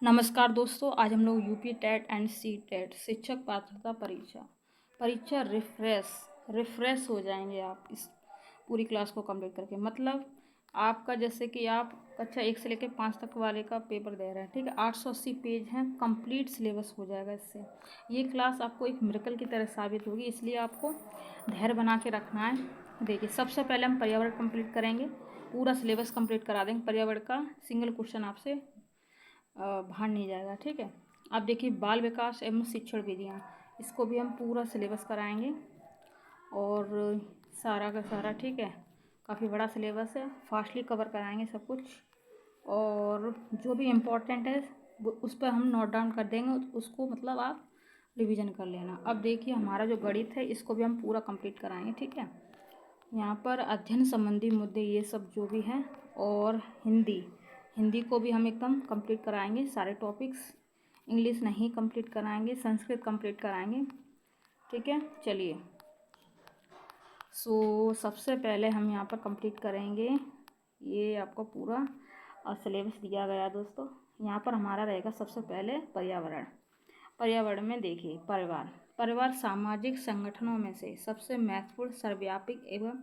नमस्कार दोस्तों, आज हम लोग UP TET and C TET शिक्षक पात्रता परीक्षा परीक्षा रिफ्रेश हो जाएंगे आप इस पूरी क्लास को कंप्लीट करके। मतलब आपका जैसे कि आप कक्षा 1 से लेकर 5 तक वाले का पेपर दे रहे हैं, ठीक है। 880 पेज हैं, कंप्लीट सिलेबस हो जाएगा इससे। ये क्लास आपको एक मिरेकल की तरह साबित होगी, इसलिए आपको धैर्य बना के रखना है। देखिए, सबसे पहले हम पर्यावरण कंप्लीट करेंगे, पूरा सिलेबस कंप्लीट करा देंगे। पर्यावरण का सिंगल क्वेश्चन आपसे बाहर नहीं जाएगा, ठीक है। अब देखिए, बाल विकास एवं शिक्षण विधियाँ, इसको भी हम पूरा सिलेबस कराएंगे और सारा का सारा, ठीक है। काफ़ी बड़ा सिलेबस है, फास्टली कवर कराएंगे सब कुछ। और जो भी इम्पोर्टेंट है उस पर हम नोट डाउन कर देंगे, उसको मतलब आप रिवीजन कर लेना। अब देखिए, हमारा जो गणित है इसको भी हम पूरा कंप्लीट कराएंगे, ठीक है। यहाँ पर अध्ययन संबंधी मुद्दे ये सब जो भी हैं, और हिंदी हिंदी को भी हम एकदम कंप्लीट कराएंगे सारे टॉपिक्स। इंग्लिश नहीं कंप्लीट कराएंगे, संस्कृत कंप्लीट कराएंगे, ठीक है। चलिए, सबसे पहले हम यहाँ पर कंप्लीट करेंगे, ये आपको पूरा सिलेबस दिया गया दोस्तों। यहाँ पर हमारा रहेगा सबसे पहले पर्यावरण। पर्यावरण में देखिए, परिवार सामाजिक संगठनों में से सबसे महत्वपूर्ण, सर्वव्यापी एवं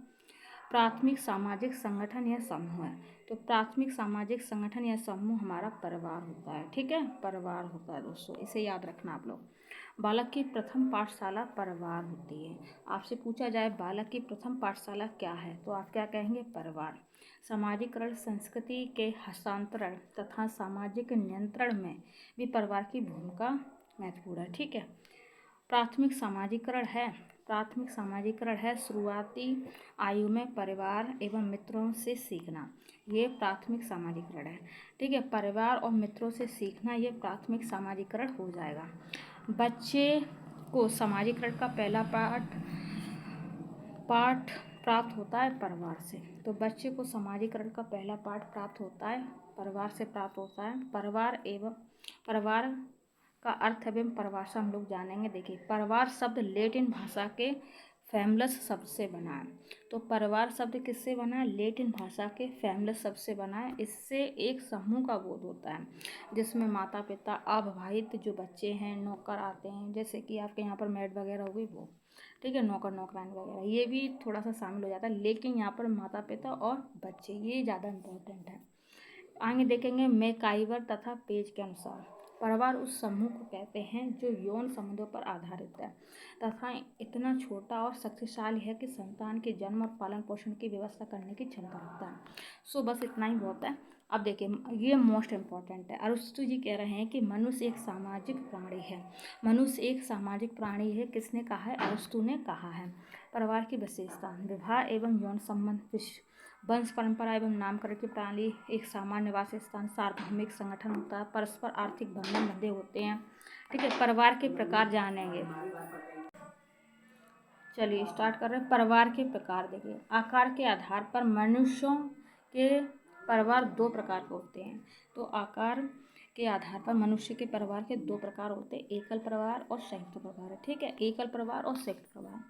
प्राथमिक सामाजिक संगठन या समूह है। तो प्राथमिक सामाजिक संगठन या समूह हमारा परिवार होता है, ठीक है। परिवार होता है दोस्तों, इसे याद रखना आप लोग। बालक की प्रथम पाठशाला परिवार होती है। आपसे पूछा जाए बालक की प्रथम पाठशाला क्या है, तो आप क्या कहेंगे? परिवार। सामाजिकरण, संस्कृति के हस्तांतरण तथा सामाजिक नियंत्रण में भी परिवार की भूमिका महत्वपूर्ण है, ठीक है। प्राथमिक सामाजिकरण है शुरुआती आयु में परिवार एवं मित्रों से सीखना, ये प्राथमिक सामाजिकरण है, ठीक है। परिवार और मित्रों से सीखना, ये प्राथमिक सामाजिकरण हो जाएगा। बच्चे को सामाजिकरण का पहला पाठ प्राप्त होता है परिवार से। तो बच्चे को सामाजिकरण का पहला पाठ प्राप्त होता है परिवार से, प्राप्त होता है। परिवार का अर्थ एवं परिभाषा हम लोग जानेंगे। देखिए, परिवार शब्द लैटिन भाषा के फैमिलस शब्द से बना है। तो परिवार शब्द किससे बना है? लैटिन भाषा के फैमिलस शब्द से बना है। इससे एक समूह का बोध होता है जिसमें माता पिता, अविवाहित जो बच्चे हैं, नौकर आते हैं, जैसे कि आपके यहाँ पर मेड वगैरह हो गई वो, ठीक है, नौकर नौकरानी वगैरह, ये भी थोड़ा सा शामिल हो जाता है। लेकिन यहाँ पर माता पिता और बच्चे, ये ज़्यादा इम्पोर्टेंट है। आगे देखेंगे, मैकाइवर तथा पेज के अनुसार परिवार उस समूह को कहते हैं जो यौन संबंधों पर आधारित है तथा इतना छोटा और शक्तिशाली है कि संतान के जन्म और पालन पोषण की व्यवस्था करने की क्षमता रखता है। बस इतना ही बहुत है। अब देखिए, ये मोस्ट इम्पॉर्टेंट है। अरस्तु जी कह रहे हैं कि मनुष्य एक सामाजिक प्राणी है। मनुष्य एक सामाजिक प्राणी है, किसने कहा है? अरस्तु ने कहा है। परिवार की विशेषता, विवाह एवं यौन संबंध, वंश परंपरा एवं नामकरण की प्रणाली, एक सामान्य निवास स्थान, सार्वभौमिक संगठन होता है, परस्पर आर्थिक बंधन बंधे होते हैं, ठीक है। परिवार के प्रकार जानेंगे। चलिए स्टार्ट कर रहे हैं। परिवार के प्रकार देखिए, आकार के आधार पर मनुष्यों के परिवार दो प्रकार के होते हैं। तो आकार के आधार पर मनुष्य के परिवार के दो प्रकार होते हैं, एकल परिवार और संयुक्त परिवार, ठीक है। एकल परिवार और संयुक्त परिवार।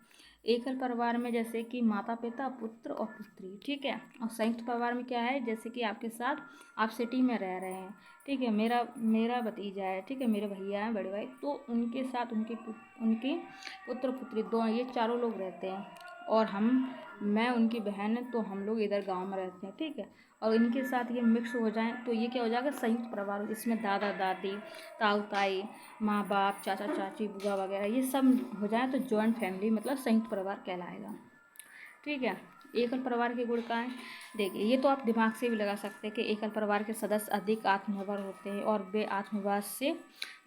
एकल परिवार में जैसे कि माता पिता, पुत्र और पुत्री, ठीक है। और संयुक्त परिवार में क्या है? जैसे कि आपके साथ आप सिटी में रह रहे हैं, ठीक है, मेरा भतीजा है, ठीक है, मेरे भैया हैं, बड़े भाई, तो उनके साथ उनकी पुत्र पुत्री दो, ये चारों लोग रहते हैं। और मैं उनकी बहन है, तो हम लोग इधर गांव में रहते हैं, ठीक है। और इनके साथ ये मिक्स हो जाएं तो ये क्या हो जाएगा? संयुक्त परिवार, जिसमें दादा दादी, ताऊ ताई, माँ बाप, चाचा चाची, बुआ वगैरह ये सब हो जाए तो जॉइंट फैमिली मतलब संयुक्त परिवार कहलाएगा, ठीक है। एकल परिवार के गुण क्या हैं? देखिए, ये तो आप दिमाग से भी लगा सकते हैं कि एकल परिवार के सदस्य अधिक आत्मनिर्भर होते हैं और वे आत्मविश्वास से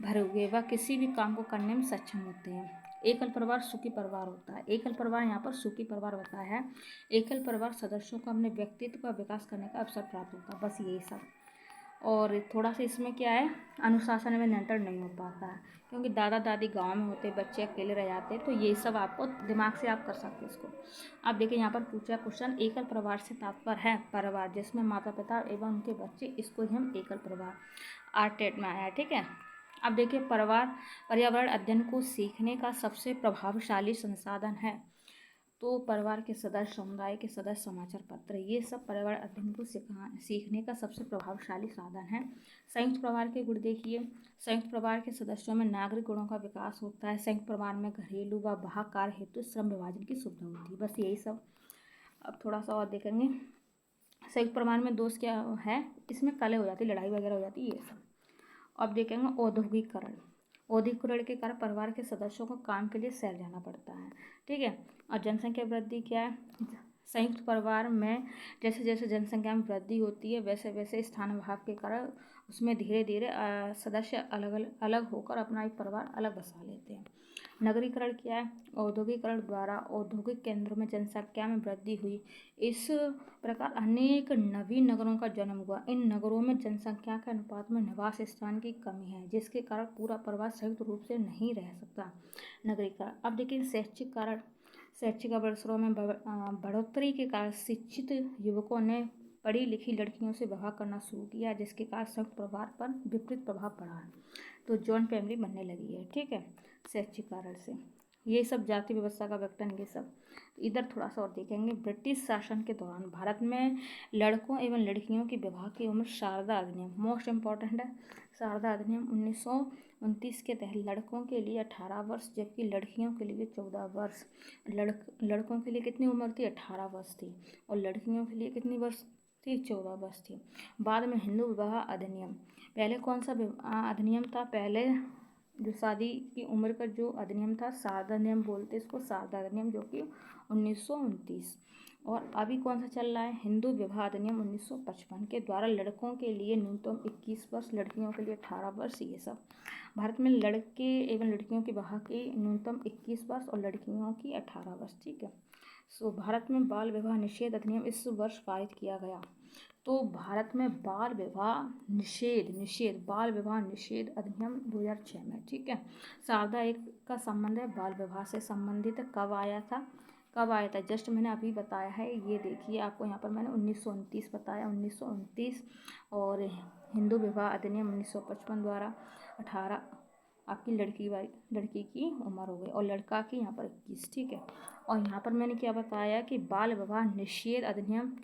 भरे हुए व किसी भी काम को करने में सक्षम होते हैं। एकल परिवार सुखी परिवार होता है। एकल परिवार यहाँ पर सुखी परिवार होता है। एकल परिवार सदस्यों को अपने व्यक्तित्व का विकास करने का अवसर प्राप्त होता है, बस यही सब। और थोड़ा सा इसमें क्या है, अनुशासन में नियंत्रण नहीं हो पाता है, क्योंकि दादा दादी गांव में होते, बच्चे अकेले रह जाते हैं, तो ये सब आपको दिमाग से आप कर सकते हैं इसको। अब देखिए, यहाँ पर पूछा क्वेश्चन, एकल परिवार से तात्पर्य है परिवार जिसमें माता पिता एवं उनके बच्चे, इसको ही हम एकल परिवार आर्टेट में आया है, ठीक है। अब देखिए, पर्यावरण अध्ययन को सीखने का सबसे प्रभावशाली संसाधन है तो परिवार के सदस्य, समुदाय के सदस्य, समाचार पत्र, ये सब पर्यावरण अध्ययन को सीखने का सबसे प्रभावशाली साधन है। संयुक्त परिवार के गुण देखिए। संयुक्त परिवार के सदस्यों में नागरिक गुणों का विकास होता है। संयुक्त परिवार में घरेलू व बाह्य कार्य हेतु श्रम विभाजन की सुविधा होती है। बस यही सब। अब थोड़ा सा और देखेंगे। संयुक्त परिवार में दोष क्या है, इसमें कलह हो जाती है, लड़ाई वगैरह हो जाती है, ये सब। अब देखेंगे औद्योगिकरण। औद्योगिकरण के कारण परिवार के सदस्यों को काम के लिए शहर जाना पड़ता है, ठीक है। और जनसंख्या वृद्धि क्या है, संयुक्त परिवार में जैसे जैसे जनसंख्या में वृद्धि होती है वैसे वैसे स्थान अभाव के कारण उसमें धीरे धीरे सदस्य अलग होकर अपना एक परिवार अलग बसा लेते हैं। नगरीकरण क्या है, औद्योगिकरण द्वारा औद्योगिक केंद्रों में जनसंख्या में वृद्धि हुई। इस प्रकार अनेक नवीन नगरों का जन्म हुआ। इन नगरों में जनसंख्या के अनुपात में निवास स्थान की कमी है, जिसके कारण पूरा परिवार संयुक्त रूप से नहीं रह सकता। नगरीकरण। अब देखिए शैक्षिक कारण। शैक्षिक अवसरों में बढ़ोतरी के कारण शिक्षित युवकों ने पढ़ी लिखी लड़कियों से विवाह करना शुरू किया, जिसके कारण संयुक्त परिवार पर विपरीत प्रभाव पड़ा है। तो जॉइंट फैमिली बनने लगी है, ठीक है, शैक्षिक कारण से। ये सब जाति व्यवस्था का विघटन, ये सब। तो इधर थोड़ा सा और देखेंगे। ब्रिटिश शासन के दौरान भारत में लड़कों एवं लड़कियों की विवाह की उम्र शारदा अधिनियम मोस्ट इम्पॉर्टेंट है। शारदा अधिनियम 1929 के तहत लड़कों के लिए 18 वर्ष जबकि लड़कियों के लिए 14 वर्ष। लड़कों के लिए कितनी उम्र थी, 18 वर्ष थी, और लड़कियों के लिए कितनी वर्ष थी, 14 वर्ष थी। बाद में हिंदू विवाह अधिनियम। पहले कौन सा अधिनियम था, पहले जो शादी की उम्र का जो अधिनियम था शारदा अधिनियम बोलते इसको, शारदा अधिनियम, जो कि 1929। और अभी कौन सा चल रहा है, हिंदू विवाह अधिनियम 1955 के द्वारा लड़कों के लिए न्यूनतम 21 वर्ष, लड़कियों के लिए 18 वर्ष। ये सब भारत में लड़के एवं लड़कियों की विवाह की न्यूनतम 21 वर्ष और लड़कियों की 18 वर्ष, ठीक है। सो भारत में बाल विवाह निषेध अधिनियम इस वर्ष पारित किया गया। तो भारत में बाल विवाह निषेध अधिनियम 2006 में, ठीक है। शारदा एक का संबंध है बाल विवाह से संबंधित। कब आया था, जस्ट मैंने अभी बताया है, ये देखिए आपको यहाँ पर मैंने 1929 बताया, 1929। और हिंदू विवाह अधिनियम 1955 द्वारा 18 आपकी लड़की की उम्र हो गई और लड़का की यहाँ पर 21, ठीक है। और यहाँ पर मैंने क्या बताया कि बाल विवाह निषेध अधिनियम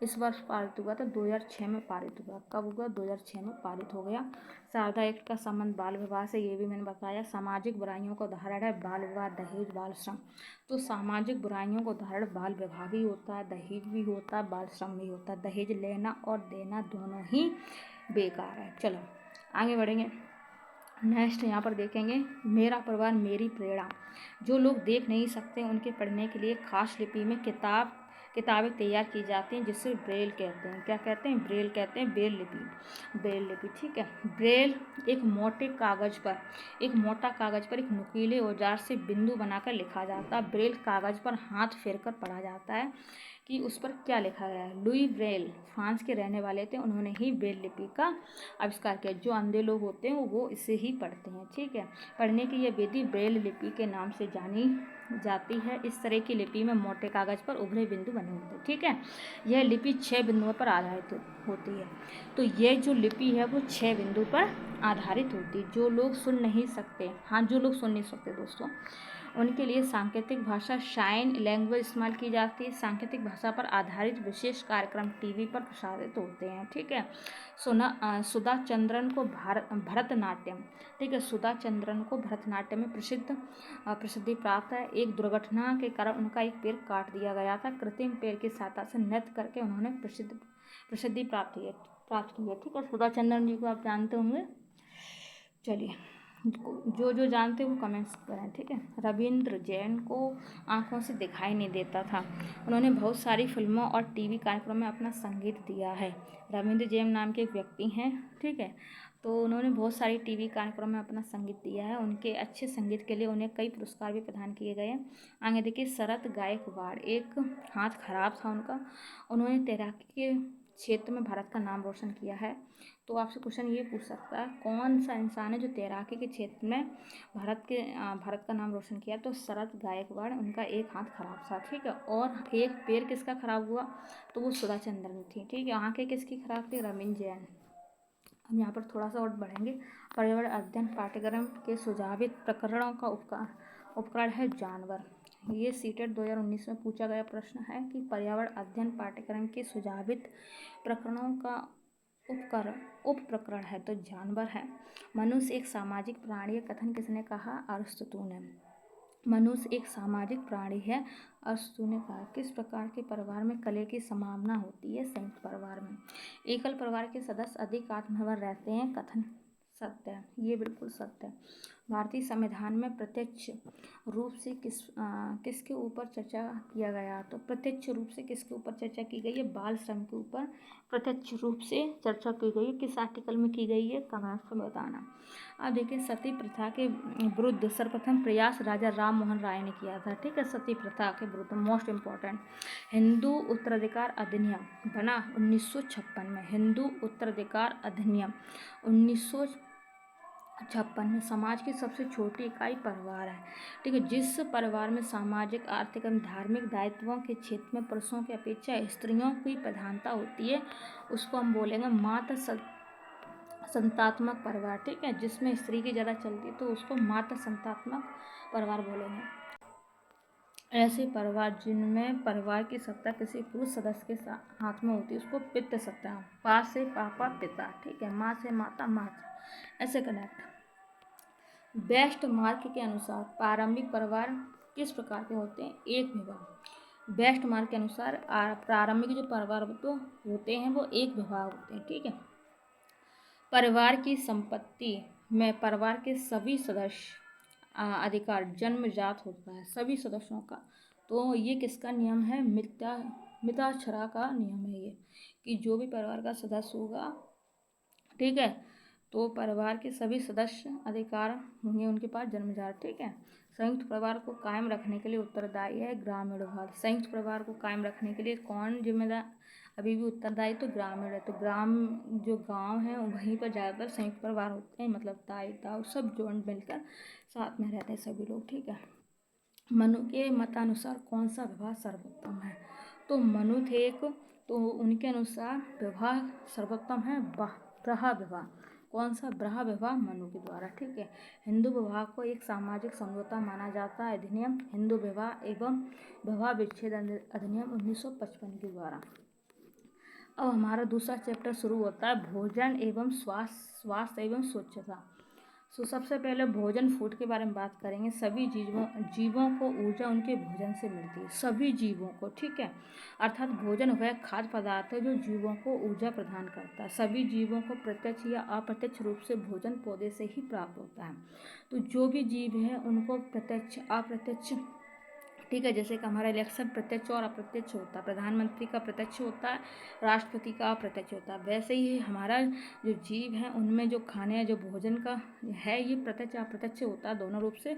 इस वर्ष पारित हुआ था, 2006 में पारित हुआ। कब हुआ, 2006 में पारित हो गया। शारदा एक्ट का संबंध बाल विवाह से, ये भी मैंने बताया। सामाजिक बुराइयों का उदाहरण है बाल विवाह, दहेज, बाल श्रम। तो सामाजिक बुराइयों का उदाहरण बाल विवाह भी होता है, दहेज भी होता है, बाल श्रम भी होता है। दहेज लेना और देना दोनों ही बेकार है। चलो आगे बढ़ेंगे। नेक्स्ट यहाँ पर देखेंगे मेरा परिवार मेरी प्रेरणा। जो लोग देख नहीं सकते उनके पढ़ने के लिए खास लिपि में किताबें तैयार की जाती हैं, जिसे ब्रेल कहते हैं। क्या कहते हैं, ब्रेल कहते हैं, ब्रेल लिपि, ठीक है। ब्रेल एक मोटा कागज़ पर एक नुकीले औजार से बिंदु बनाकर लिखा जाता है। ब्रेल कागज़ पर हाथ फेरकर पढ़ा जाता है कि उस पर क्या लिखा गया है। लुई ब्रेल फ्रांस के रहने वाले थे, उन्होंने ही ब्रेल लिपि का आविष्कार किया। जो अंधे लोग होते हैं वो इसे ही पढ़ते हैं, ठीक है। पढ़ने की यह विधि ब्रेल लिपि के नाम से जानी जाती है। इस तरह की लिपि में मोटे कागज़ पर उभरे बिंदु बने होते हैं, ठीक है। यह लिपि 6 बिंदुओं पर आधारित होती है। तो यह जो लिपि है वो 6 बिंदु पर आधारित होती है। जो लोग सुन नहीं सकते, हाँ, जो लोग सुन नहीं सकते दोस्तों, उनके लिए सांकेतिक भाषा साइन लैंग्वेज इस्तेमाल की जाती है। सांकेतिक भाषा पर आधारित विशेष कार्यक्रम टीवी पर प्रसारित होते हैं, ठीक है। सुधा चंद्रन को भरतनाट्यम, ठीक है, सुधा चंद्रन को भरतनाट्यम में प्रसिद्धि प्राप्त है। एक दुर्घटना के कारण उनका एक पैर काट दिया गया था। कृत्रिम पैर की सहायता से नृत्य करके उन्होंने प्रसिद्धि प्राप्त की है, ठीक है। सुधा चंद्रन जी को आप जानते होंगे। चलिए, जो जानते हो वो कमेंट्स करें, ठीक है। रविंद्र जैन को आंखों से दिखाई नहीं देता था। उन्होंने बहुत सारी फिल्मों और टीवी कार्यक्रमों में अपना संगीत दिया है। रविंद्र जैन नाम के एक व्यक्ति हैं, ठीक है। तो उन्होंने बहुत सारी टीवी कार्यक्रमों में अपना संगीत दिया है। उनके अच्छे संगीत के लिए उन्हें कई पुरस्कार भी प्रदान किए गए हैं। आगे देखिए शरत गायकवाड़, एक हाथ खराब था उनका। उन्होंने तैराकी के क्षेत्र में भारत का नाम रोशन किया है। तो आपसे क्वेश्चन ये पूछ सकता है कौन सा इंसान है जो तैराकी के क्षेत्र में भारत का नाम रोशन किया। तो शरत गायकवाड़, उनका एक हाथ खराब था, ठीक है। और एक पैर किसका खराब हुआ, तो वो सुधा चंद्रन थी, ठीक है। आंखें किसकी खराब थी, रविंद्र जैन। हम यहाँ पर थोड़ा सा और बढ़ेंगे। पर्यावरण अध्ययन पाठ्यक्रम के सुझावित प्रकरणों का उपकरण है जानवर। ये सीटेट 2019 में पूछा गया प्रश्न है कि पर्यावरण अध्ययन पाठ्यक्रम के सुझावित प्रकरणों का उप प्रकरण है तो जानवर है। मनुष्य एक सामाजिक प्राणी है, कथन किसने कहा? अरिस्टो ने। मनुष्य एक सामाजिक प्राणी है, अरिस्टो ने कहा। किस प्रकार के परिवार में कलह की संभावना होती है? संयुक्त परिवार में। एकल परिवार के सदस्य अधिक आत्मनिर्भर रहते हैं, कथन सत्य है, ये बिल्कुल सत्य है। भारतीय संविधान में प्रत्यक्ष रूप से किसके ऊपर चर्चा किया गया? तो प्रत्यक्ष रूप से किसके ऊपर चर्चा की गई है? बाल श्रम के ऊपर प्रत्यक्ष रूप से चर्चा की गई है। किस आर्टिकल में की गई है? कमेंट्स में बताना। अब देखिए, सती प्रथा के विरुद्ध सर्वप्रथम प्रयास राजा राम मोहन राय ने किया था। ठीक है, सती प्रथा के विरुद्ध मोस्ट इम्पॉर्टेंट। हिंदू उत्तराधिकार अधिनियम बना 1956 में। हिंदू उत्तराधिकार अधिनियम 1956 में। समाज की सबसे छोटी इकाई परिवार है। ठीक है, जिस परिवार में सामाजिक, आर्थिक एवं धार्मिक दायित्वों के क्षेत्र में पुरुषों की अपेक्षा स्त्रियों की प्रधानता होती है, उसको हम बोलेंगे मातृ संतात्मक परिवार। ठीक है, जिसमें स्त्री की ज़्यादा चलती है तो उसको मातृ संतात्मक परिवार बोलेंगे। ऐसे परिवार जिनमें परिवार की सत्ता किसी पुरुष सदस्य के हाथ में होती है उसको पितृ सत्ता। पा से पापा पिता, ठीक है, माँ से माता माता, ऐसे कनेक्ट। बेस्ट मार्क के अनुसार प्रारंभिक परिवार किस प्रकार के होते हैं? एक विवाह। बेस्ट मार्क के अनुसार प्रारंभिक जो परिवार होते हैं वो एक विवाह होते हैं। ठीक है, परिवार की संपत्ति में परिवार के सभी सदस्य अधिकार जन्मजात होता है, सभी सदस्यों का। तो ये किसका नियम है? मिताक्षरा का नियम है ये, कि जो भी परिवार का सदस्य होगा, ठीक है, तो परिवार के सभी सदस्य अधिकार होंगे उनके पास जन्मजात। ठीक है, संयुक्त परिवार को कायम रखने के लिए उत्तरदायी है ग्रामीण विभाग। संयुक्त परिवार को कायम रखने के लिए कौन जिम्मेदार? अभी भी उत्तरदायी तो ग्रामीण है। तो जो गांव है वहीं पर ज़्यादातर संयुक्त परिवार होते हैं, मतलब ताई ताऊ सब जॉइंट मिलकर साथ में रहते हैं सभी लोग। ठीक है, मनु के मतानुसार कौन सा विवाह सर्वोत्तम है? तो मनु थे एक, तो उनके अनुसार विवाह सर्वोत्तम है ब्रहा विवाह। कौन सा? ब्रहा विवाह मनु के द्वारा। ठीक है, हिंदू विवाह को एक सामाजिक समझौता माना जाता है। अधिनियम हिंदू विवाह एवं विवाह विच्छेद अधिनियम 1955 के द्वारा। अब हमारा दूसरा चैप्टर शुरू होता है, भोजन एवं स्वास्थ्य एवं स्वच्छता। सबसे पहले भोजन, फूड के बारे में बात करेंगे। सभी जीवों को ऊर्जा उनके भोजन से मिलती है, सभी जीवों को। ठीक है, अर्थात भोजन वह खाद्य पदार्थ है जो जीवों को ऊर्जा प्रदान करता है। सभी जीवों को प्रत्यक्ष या अप्रत्यक्ष रूप से भोजन पौधे से ही प्राप्त होता है। तो जो भी जीव है उनको प्रत्यक्ष अप्रत्यक्ष, ठीक है, जैसे कि हमारा इलेक्शन प्रत्यक्ष और अप्रत्यक्ष होता है, प्रधानमंत्री का प्रत्यक्ष होता है, राष्ट्रपति का अप्रत्यक्ष होता है, वैसे ही हमारा जो जीव है उनमें जो खाने जो भोजन का है ये प्रत्यक्ष अप्रत्यक्ष होता है दोनों रूप से।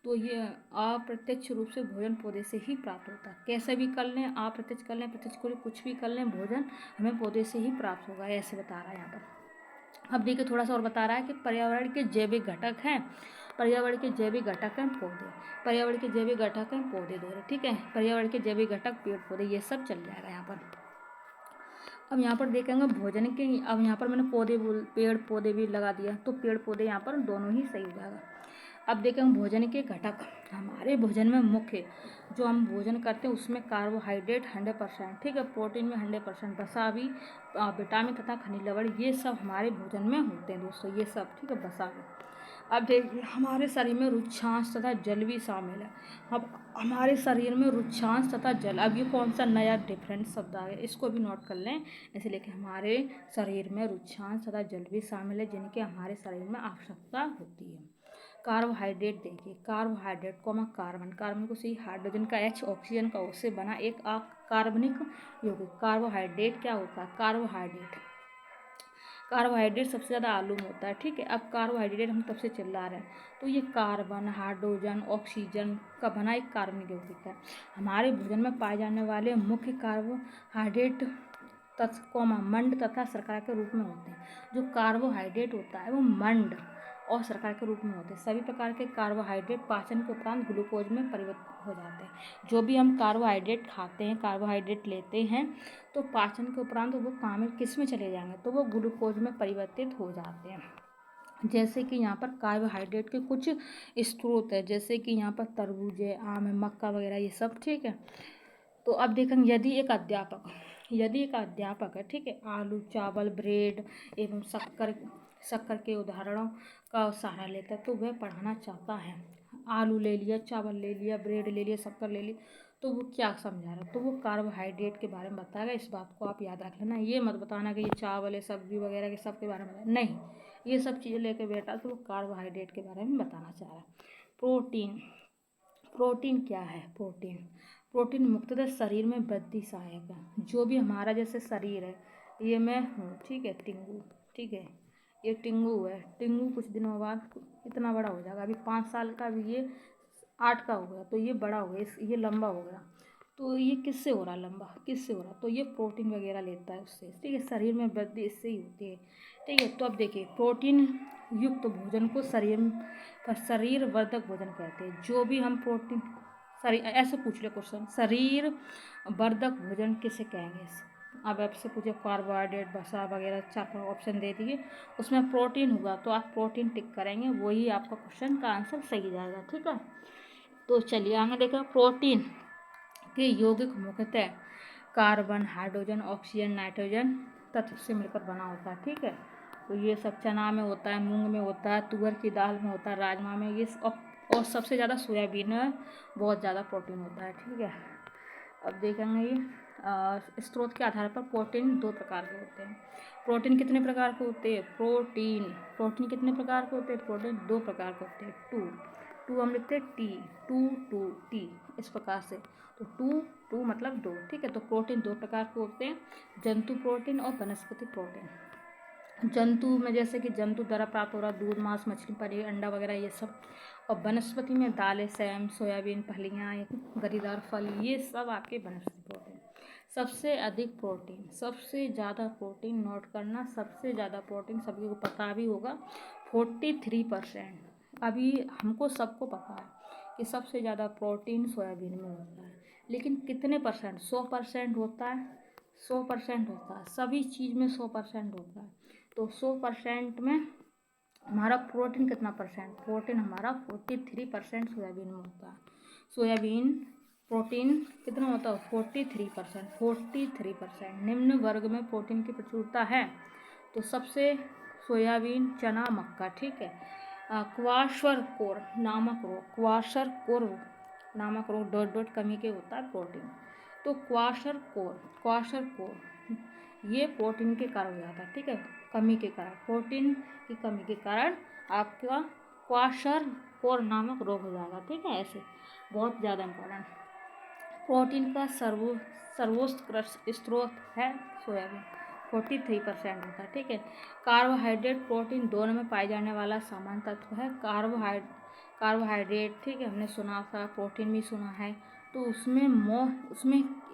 तो ये अप्रत्यक्ष रूप से भोजन पौधे से ही प्राप्त होता है। कैसे भी कर लें, अप्रत्यक्ष कर लें, प्रत्यक्ष कर लें, कुछ भी कर लें, भोजन हमें पौधे से ही प्राप्त होगा, ऐसे बता रहा है यहाँ पर। अब देखिए, थोड़ा सा और बता रहा है कि पर्यावरण के जैविक घटक हैं। पर्यावरण के जैविक घटक हैं पौधे, पर्यावरण के जैविक घटक हैं पौधे दोहरे। ठीक है, पर्यावरण के जैविक घटक पेड़ पौधे, ये सब चल जाएगा यहाँ पर। अब यहाँ पर देखेंगे भोजन के, अब यहाँ पर मैंने पेड़ पौधे भी लगा दिया, तो पेड़ पौधे यहाँ पर दोनों ही सही हो जाएगा। अब देखेंगे भोजन के घटक। हमारे भोजन में मुख्य जो हम भोजन करते हैं उसमें कार्बोहाइड्रेट 100%, ठीक है, प्रोटीन में 100%, वसा भी, विटामिन तथा खनिज लवण, ये सब हमारे भोजन में होते हैं दोस्तों, ये सब। ठीक है, वसा भी। अब देखिए, हमारे शरीर में रुक्षांश तथा जल भी शामिल है। अब हमारे शरीर में रुक्षांश तथा जल, अब ये कौन सा नया डिफरेंट शब्द आ गया, इसको भी नोट कर लें। इसलिए कि हमारे शरीर में रुक्षांश तथा जल भी शामिल है जिनके हमारे शरीर में आवश्यकता होती है। कार्बोहाइड्रेट देखिए, कार्बोहाइड्रेट कार्बन को सी हाइड्रोजन का H, ऑक्सीजन का O से बना एक कार्बनिक यौगिक। कार्बोहाइड्रेट क्या होता है? कार्बोहाइड्रेट सबसे ज़्यादा आलू में होता है। ठीक है, अब कार्बोहाइड्रेट हम तब से चिल्ला रहे हैं, तो ये कार्बन, हाइड्रोजन, ऑक्सीजन का बना एक कार्बनिक यौगिक है। हमारे भोजन में पाए जाने वाले मुख्य कार्बोहाइड्रेट मंड तथा शर्करा के रूप में होते हैं। जो कार्बोहाइड्रेट होता है वो मंड और शर्करा के रूप में होते हैं। सभी प्रकार के कार्बोहाइड्रेट पाचन के उपरांत ग्लूकोज में परिवर्तित हो जाते हैं। जो भी हम कार्बोहाइड्रेट खाते हैं, कार्बोहाइड्रेट लेते हैं, तो पाचन के उपरांत वो काम किस में चले जाएंगे? तो वो ग्लूकोज में परिवर्तित हो जाते हैं। जैसे कि यहाँ पर कार्बोहाइड्रेट के कुछ स्रोत है, जैसे कि यहाँ पर तरबूज है, आम है, मक्का वगैरह ये सब, ठीक है। तो अब देखेंगे यदि एक अध्यापक है, ठीक है, आलू, चावल, ब्रेड एवं शक्कर शक्कर के उदाहरणों का सहारा लेता है, तो वह पढ़ाना चाहता है। आलू ले लिया, चावल ले लिया, ब्रेड ले लिया, शक्कर ले ली, तो वो क्या समझा रहा है, तो वो कार्बोहाइड्रेट के बारे में बताएगा। इस बात को आप याद रख लेना, ये मत बताना कि ये चावल है, सब्जी वगैरह के सब के बारे में नहीं, ये सब चीज़ें लेके बैठा तो वो कार्बोहाइड्रेट के बारे में बताना चाह रहा है। प्रोटीन प्रोटीन क्या है? प्रोटीन मुख्यतः शरीर में वृद्धि सहायक है। जो भी हमारा जैसे शरीर है, ये मैं हूँ, ठीक है, टिंगू, ठीक है, ये टिंगू है। टिंगू कुछ दिनों बाद इतना बड़ा हो जाएगा, अभी 5 साल का, अभी ये 8 का हो गया, तो ये बड़ा हो गया, ये लंबा हो गया। तो ये किससे हो रहा लंबा, किससे हो रहा? तो ये प्रोटीन वगैरह लेता है उससे, ठीक है, शरीर में वृद्धि इससे ही होती है, ठीक है। तो अब देखिए, प्रोटीन युक्त भोजन को शरीर वर्धक भोजन कहते हैं। जो भी हम प्रोटीन, शरीर ऐसे पूछ ले क्वेश्चन, शरीर वर्धक भोजन किसे कहेंगे? अब आपसे पूछे कार्बोहाइड्रेट, वसा वगैरह 4 ऑप्शन दे दिए, उसमें प्रोटीन होगा तो आप प्रोटीन टिक करेंगे, वही आपका क्वेश्चन का आंसर सही जाएगा, ठीक है। तो चलिए आगे देखा, प्रोटीन के यौगिक मुख्यतः कार्बन, हाइड्रोजन, ऑक्सीजन, नाइट्रोजन तत्व से मिलकर बना होता है, ठीक है। तो ये सब चना में होता है, मूंग में होता है, तुअर की दाल में होता है, राजमा में, ये और सबसे ज़्यादा सोयाबीन में बहुत ज़्यादा प्रोटीन होता है, ठीक है। अब देखेंगे ये स्रोत के आधार पर प्रोटीन 2 प्रकार के होते हैं। प्रोटीन कितने प्रकार के होते हैं? प्रोटीन कितने प्रकार के होते हैं? प्रोटीन 2 प्रकार के होते हैं। टू हम लिखते हैं टी, टू टी, इस प्रकार से। तो टू मतलब 2, ठीक है। तो प्रोटीन 2 प्रकार के होते हैं, जंतु प्रोटीन और वनस्पति प्रोटीन। जंतु में जैसे कि जंतु द्वारा प्राप्त हो रहा दूध, मांस, मछली, पनीर, अंडा वगैरह ये सब। और वनस्पति में दालें, सेम, सोयाबीन, फलियाँ, गरीदार फल, ये सब आपके वनस्पति प्रोटीन। सबसे ज़्यादा प्रोटीन नोट करना, सबसे ज़्यादा प्रोटीन सभी को पता भी होगा, 43%। अभी हमको सबको पता है कि सबसे ज़्यादा प्रोटीन सोयाबीन में होता है, लेकिन कितने परसेंट? 100% होता है, 100% होता है, सभी चीज़ में 100% होता है। तो 100% में हमारा प्रोटीन कितना परसेंट? प्रोटीन हमारा 43% सोयाबीन में होता है। सोयाबीन प्रोटीन कितना होता है? 43%। निम्न वर्ग में प्रोटीन की प्रचुरता है, तो सबसे सोयाबीन, चना, मक्का, ठीक है। क्वाशरकोर नामक रोग कमी के होता है प्रोटीन। तो क्वाशरकोर ये प्रोटीन के कारण हो जाता है, ठीक है, कमी के कारण, प्रोटीन की कमी के कारण आपका क्वाशरकोर नामक रोग हो जाएगा, ठीक है। ऐसे बहुत ज़्यादा इम्पोर्टेंट। प्रोटीन का सर्वोत्कृष्ट स्रोत है सोयाबीन, 43% होता है, ठीक है। कार्बोहाइड्रेट, प्रोटीन दोनों में पाए जाने वाला सामान्य तत्व है। कार्बोहाइड्रेट, ठीक है, हमने सुना था, प्रोटीन भी सुना है। तो उसमें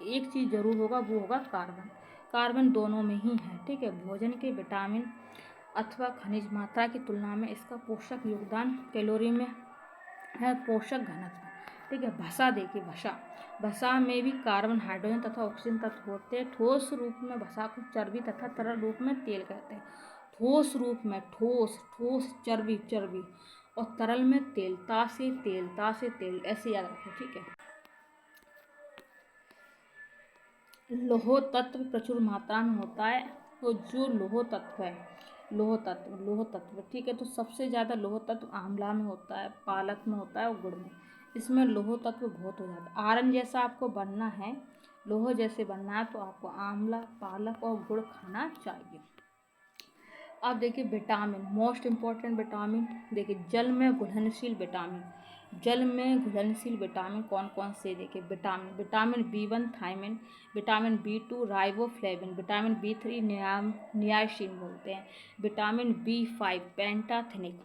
एक चीज़ जरूर होगा, वो होगा कार्बन दोनों में ही है, ठीक है। भोजन के विटामिन अथवा खनिज मात्रा की तुलना में इसका पोषक योगदान कैलोरी में है, पोषक घनत्व, ठीक है। भसा देखिए, भसा में भी कार्बन, हाइड्रोजन तथा ऑक्सीजन तत्व होते हैं। ठोस रूप में भसा को चर्बी तथा तरल रूप में तेल कहते हैं। ठोस रूप में ठोस चर्बी, और तरल में तेल, ता से तेल, ऐसे याद रखो, ठीक है। लोह तत्व प्रचुर मात्रा में होता है। तो जो लोह तत्व, ठीक है, तो सबसे ज़्यादा लोह तत्व आंवला में होता है, पालक में होता है और गुड़ में। इसमें लोह तत्व बहुत हो जाता है। आयरन जैसा आपको बनना है, लोह जैसे बनना है, तो आपको आंवला, पालक और गुड़ खाना चाहिए। अब देखिए विटामिन, मोस्ट इम्पॉर्टेंट विटामिन, देखिए जल में घुलनशील विटामिन कौन कौन से? देखिए vitamin B1 thiamine, vitamin B2 riboflavin, vitamin B3 niacin बोलते हैं, vitamin B5 pantothenic,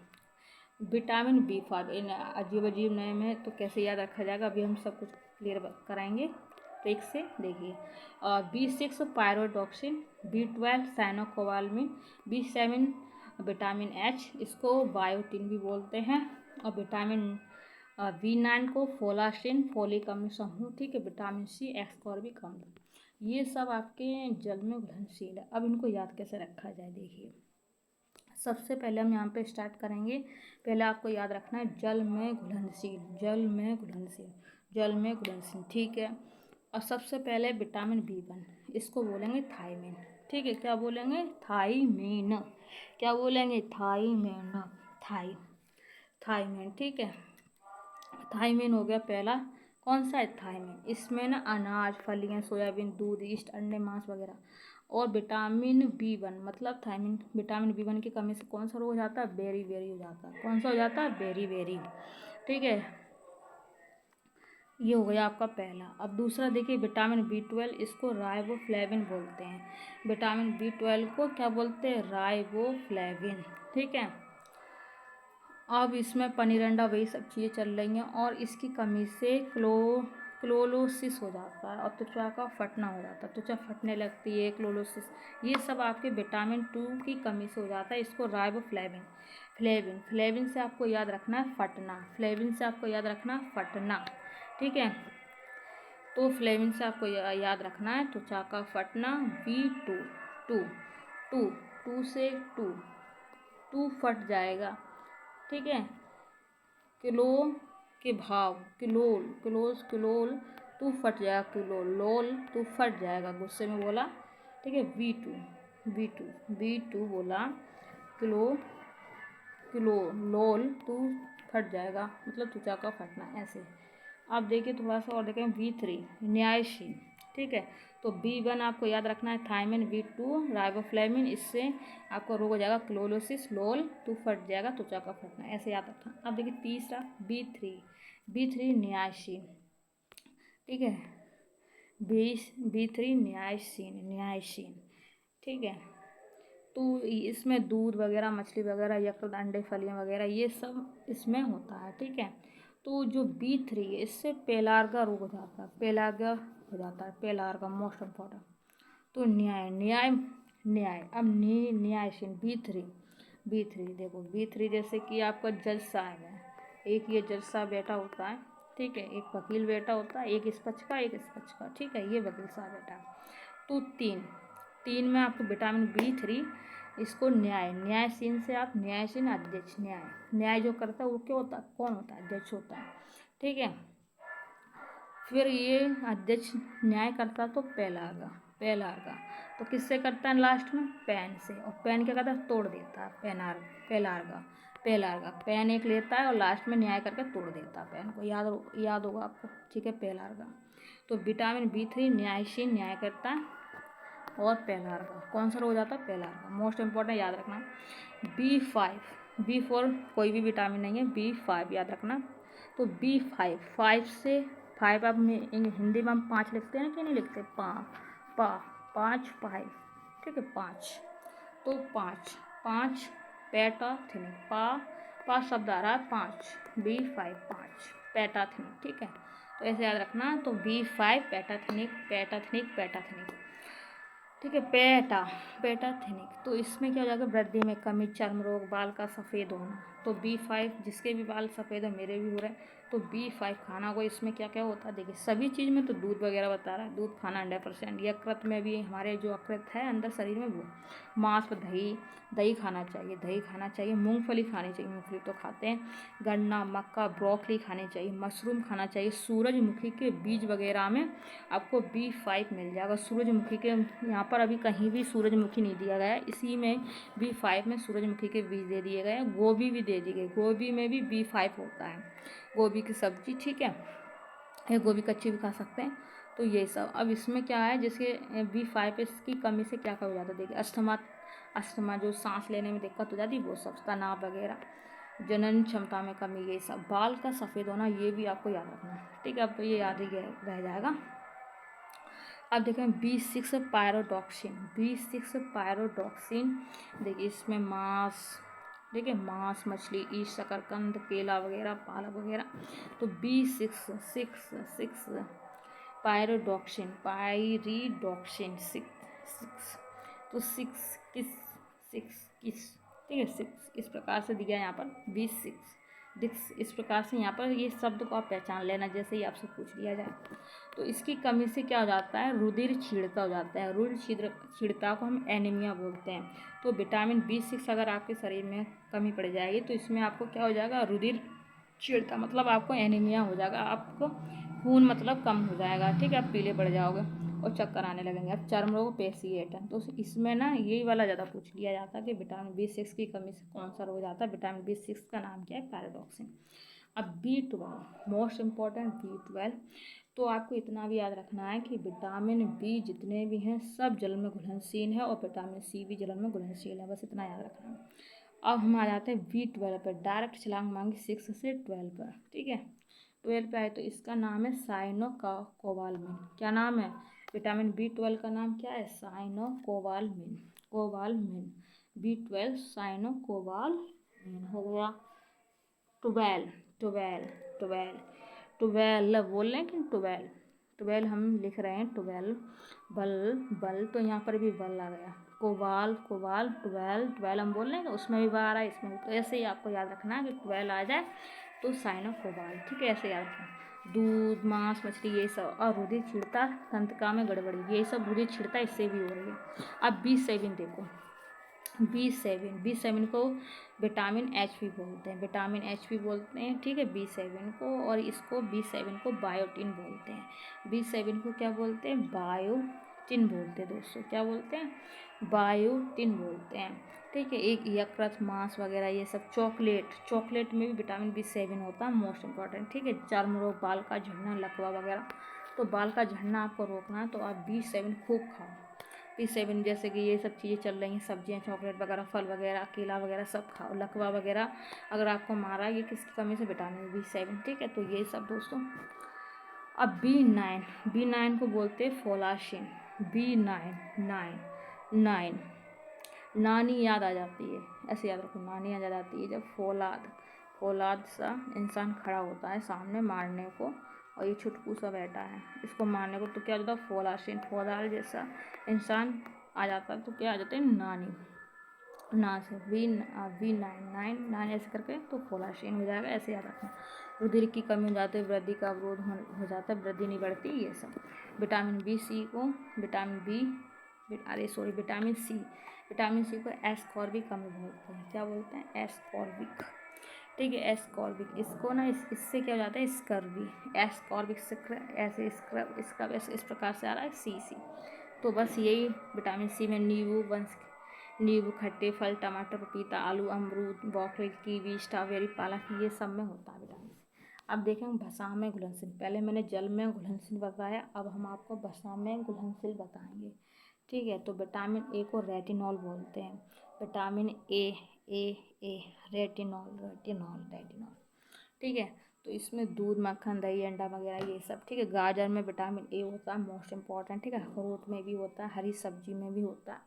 vitamin B5, इन अजीब नेम है तो कैसे याद रखा जाएगा, अभी हम सब कुछ क्लियर कराएंगे ट्रिक से। देखिए B6 pyridoxine, B12 cyanocobalamin, B7 vitamin H, इसको बायोटिन भी बोलते हैं, और विटामिन B9 को फोलासिन, फोलिक अम्ल समूह, ठीक है। विटामिन C, एस्कॉर्बिक अम्ल, ये सब आपके जल में घुलनशील है। अब इनको याद कैसे रखा जाए, देखिए सबसे पहले हम यहाँ पे स्टार्ट करेंगे। पहले आपको याद रखना है जल में घुलनशील, जल में घुलनशील, जल में घुलनशील, ठीक है। और सबसे पहले विटामिन B1, इसको बोलेंगे थायमीन, ठीक है। क्या बोलेंगे? थायमीन। क्या बोलेंगे? थायमीन, थायमीन, ठीक है। थायमीन हो गया पहला। कौन सा है? थायमीन। इसमें ना अनाज, फलियां, सोयाबीन, दूध, ईस्ट, अंडे, मांस वगैरह। और विटामिन B1 मतलब थायमीन, विटामिन B1 की कमी से कौन सा रोग हो जाता है? बेरी बेरी हो जाता है। कौन सा हो जाता है? बेरी बेरी, ठीक है। ये हो गया आपका पहला। अब दूसरा देखिए विटामिन B12, इसको राइबोफ्लेविन बोलते हैं। विटामिन B12 को क्या बोलते हैं? राइबोफ्लेविन, ठीक है। अब इसमें पनीर अंडा वही सब चीज़ें चल रही हैं और इसकी कमी से क्लोरोसिस हो जाता है और त्वचा का फटना हो जाता है, त्वचा फटने लगती है, क्लोरोसिस, ये सब आपके विटामिन 2 की कमी से हो जाता है। इसको राइबोफ्लेविन, फ्लेविन से आपको याद रखना है फटना, फ्लेविन से आपको याद रखना है फटना, ठीक है। तो फ्लेविन से आपको याद रखना है त्वचा का फटना। B2, टू टू टू से टू फट जाएगा, ठीक है। किलो के भाव, किलोल, किलोल तू फट जाएगा, किलो लोल तू फट जाएगा, गुस्से में बोला, ठीक है। बी टू बोला, किलो किलो लोल तू फट जाएगा, मतलब त्वचा का फटना, ऐसे। आप देखिए थोड़ा सा और देखें B3 न्यायशील, ठीक है। तो B1 आपको याद रखना है थायमिन, B2 राइबोफ्लेविन, इससे आपको रोग हो जाएगा क्लोरोसिस, लोल तो फट जाएगा, त्वचा का फटना, ऐसे याद रखना। अब देखिए तीसरा B3 न्यायशील, ठीक है। B3 न्यायशील, ठीक है। तो इसमें दूध वगैरह, मछली वगैरह, यकृत, अंडे, फलियां वगैरह ये सब इसमें होता है, ठीक है। तो जो B3 है इससे पेलार्गा रोग हो जाता है, पेलार्गा हो जाता है, पेलार्गा मोस्ट इम्पॉर्टेंट। तो न्याय अब न्यायशील B3 देखो B3 जैसे कि आपका जज साहब है, एक ये जज साहब बैठा होता है, ठीक है, एक वकील बैठा होता है, एक इस पक्ष का एक इस पक्ष का, ठीक है, ये वकील साहब बैठा है। तो तीन में आपको विटामिन B3, इसको न्यायशीन से आप न्यायशीन अध्यक्ष, न्याय जो करता है वो क्या होता है? कौन होता है? अध्यक्ष होता है, ठीक है। फिर ये अध्यक्ष न्याय करता तो पेलार्गा, तो किससे करता है लास्ट में? पेन से, और पेन क्या करता है? तोड़ देता है, पेलार्गा पेन एक लेता है और लास्ट में न्याय करके तोड़ देता है पेन को, याद होगा आपको, ठीक है, पेलार्गा। तो विटामिन B3 न्यायशीन, न्याय करता है, और पेलार्गा, कौन सा रोग हो जाता है? पेलार्गा, मोस्ट इंपॉर्टेंट याद रखना। B4 कोई भी विटामिन नहीं है, B5 याद रखना। तो B5 से 5 आप हिंदी में हम 5 लिखते हैं कि नहीं लिखते? 5, ठीक है, 5। तो 5 पैटाथिनिक, पा शब्द आ रहा है 5, B5 5 पैटाथिनिक, ठीक है। तो ऐसे याद रखना। तो B5 पैटाथिनिक, ठीक है। पेटाथिनिक, तो इसमें क्या हो जाएगा? वृद्धि में कमी, चर्म रोग, बाल का सफ़ेद होना। तो B5, जिसके भी बाल सफ़ेद है, मेरे भी हो रहे हैं, तो B5 खाना को, इसमें क्या क्या होता है देखिए, सभी चीज़ में तो दूध वगैरह बता रहा है, दूध खाना 100%, यकृत में भी हमारे जो यकृत है अंदर शरीर में, वो मांस, दही खाना चाहिए, मूंगफली खानी चाहिए, मूंगफली तो खाते हैं, गन्ना, मक्का, ब्रोकली खानी चाहिए, मशरूम खाना चाहिए, सूरजमुखी के बीज वगैरह में आपको B5 मिल जाएगा। सूरजमुखी के यहाँ पर अभी कहीं भी सूरजमुखी नहीं दिया गया है, इसी में B5 में सूरजमुखी के बीज दे दिए गए हैं, गोभी भी दे दी गई, गोभी में भी B5 होता है, गोभी की सब्जी, ठीक है, ये गोभी कच्ची भी खा सकते हैं। तो ये सब, अब इसमें क्या है, जैसे B5 इसकी कमी से क्या हो जाता है देखिए, अस्थमा जो सांस लेने में दिक्कत हो जाती है वो सब, तनाव वगैरह, जनन क्षमता में कमी, ये सब, बाल का सफ़ेद होना, ये भी आपको याद रखना है, ठीक है। अब तो ये याद ही रह जाएगा। अब देखें B6 पायरोडॉक्सिन, देखिए इसमें मांस, मछली, ईस्ट, शकरकंद, केला वगैरह, पालक वगैरह। तो B6 पायरोडॉक्सिन, तो सिक्स किस, ठीक है, 6 इस प्रकार से दिया है यहाँ पर। इस प्रकार से यहाँ पर ये शब्द को आप पहचान लेना जैसे ही आपसे पूछ लिया जाए। तो इसकी कमी से क्या हो जाता है, रुधिर क्षीणता हो जाता है। रुधिर क्षीणता को हम एनीमिया बोलते हैं। तो विटामिन B6 अगर आपके शरीर में कमी पड़ जाएगी तो इसमें आपको क्या हो जाएगा, रुधिर क्षीणता मतलब आपको एनीमिया हो जाएगा, आपको खून मतलब कम हो जाएगा, ठीक है, आप पीले पड़ जाओगे और चक्कर आने लगेंगे। अब चर्म रोग पेशियेटन, तो इसमें ना यही वाला ज़्यादा पूछ लिया जाता है कि विटामिन B6 की कमी से कौन सा रोग जाता है। विटामिन B6 का नाम क्या है, पैराडॉक्सिन। अब B12 मोस्ट इम्पॉर्टेंट, B12 तो आपको इतना भी याद रखना है कि विटामिन बी जितने भी हैं सब जल में घुलनशील है और विटामिन सी भी जल में घुलनशील है, बस इतना याद रखना है। अब हम आ जाते हैं B12 पर, डायरेक्ट छलांग मांगी 6 से 12 पर, ठीक है। 12 पे आए तो इसका नाम है साइनोकोबालामिन। क्या नाम है, विटामिन B12 का नाम क्या है, साइनोकोबालामिन। कोबालामिन B12 साइनोकोबालामिन हो गया। 12 12 12 12 बोल रहे हैं कि 12 12 हम लिख रहे हैं 12 बल बल, तो यहाँ पर भी बल आ गया। कोबाल कोबाल 12 हम बोल रहे हैं कि उसमें भी बार आ रहा है, इसमें भी। तो ऐसे ही आपको याद रखना है कि 12 आ जाए तो साइनोकोबाल, ठीक है, ऐसे याद रखना। दूध मांस मछली ये सब, और रुधिर क्षीणता तंत्रिका में गड़बड़ी, ये सब रुधिर क्षीणता इससे भी हो रही है। अब B7 देखो, B7 को विटामिन H भी बोलते हैं, विटामिन H भी बोलते हैं, ठीक है, B7 को। और इसको B7 को बायोटिन बोलते हैं। B7 को क्या बोलते हैं, बायोटिन बोलते हैं दोस्तों, क्या बोलते हैं, बायोटिन बोलते हैं, ठीक है। एक यकृत मांस वगैरह ये सब, चॉकलेट में भी विटामिन B7 होता है, मोस्ट इम्पॉर्टेंट, ठीक है। चर्म रोग, बाल का झड़ना, लकवा वगैरह, तो बाल का झड़ना आपको रोकना है तो आप B7 खूब खाओ। B7 जैसे कि ये सब चीज़ें चल रही हैं, सब्जियां, चॉकलेट वगैरह, फल वगैरह, केला वगैरह सब खाओ। लकवा वगैरह अगर आपको मारा, ये किसकी कमी से, विटामिन B7, ठीक है। तो ये सब दोस्तों। अब B9 को बोलते हैं फोलाशिन। B9 नानी याद आ जाती है, ऐसे याद रखो, नानी याद आ जाती है जब फौलाद सा इंसान खड़ा होता है सामने मारने को, और ये छुटकू सा बैठा है इसको मारने को, तो क्या हो जाता है, फोलाशिन, फौलाद जैसा इंसान आ जाता है, तो क्या आ जाते हैं, नानी ना से B9 ऐसे करके तो फोलाशिन हो जाएगा, ऐसे याद रखना। रुधिर की कमी हो जाती है, वृद्धि का अवरोध हो जाता है, वृद्धि नहीं बढ़ती, ये सब। विटामिन सी को एस्कॉर्बिक अम्ल बोलते हैं, क्या बोलते हैं, एस्कॉर्बिक, ठीक है, एस्कॉर्बिक। इसको ना इससे क्या हो जाता है, स्कर्वी, एस्कॉर्बिक ऐसे इस प्रकार से आ रहा है सी। तो बस यही विटामिन सी में नींबू, खट्टे फल, टमाटर, पपीता, आलू, अमरूद, ब्रोकली, कीवी, स्ट्रॉबेरी, पालक, ये सब में होता है विटामिन सी। अब देखेंगे भसा में घुलनशील, पहले मैंने जल में घुलनशील बताया, अब हम आपको भसा में घुलनशील बताएंगे, ठीक है। तो विटामिन ए को रेटिनॉल बोलते हैं, विटामिन ए रेटिनॉल, ठीक है। तो इसमें दूध, मक्खन, दही, अंडा वगैरह ये सब, ठीक है। गाजर में विटामिन ए होता है, मोस्ट इम्पॉर्टेंट, ठीक है। अखरोट में भी होता है, हरी सब्जी में भी होता है।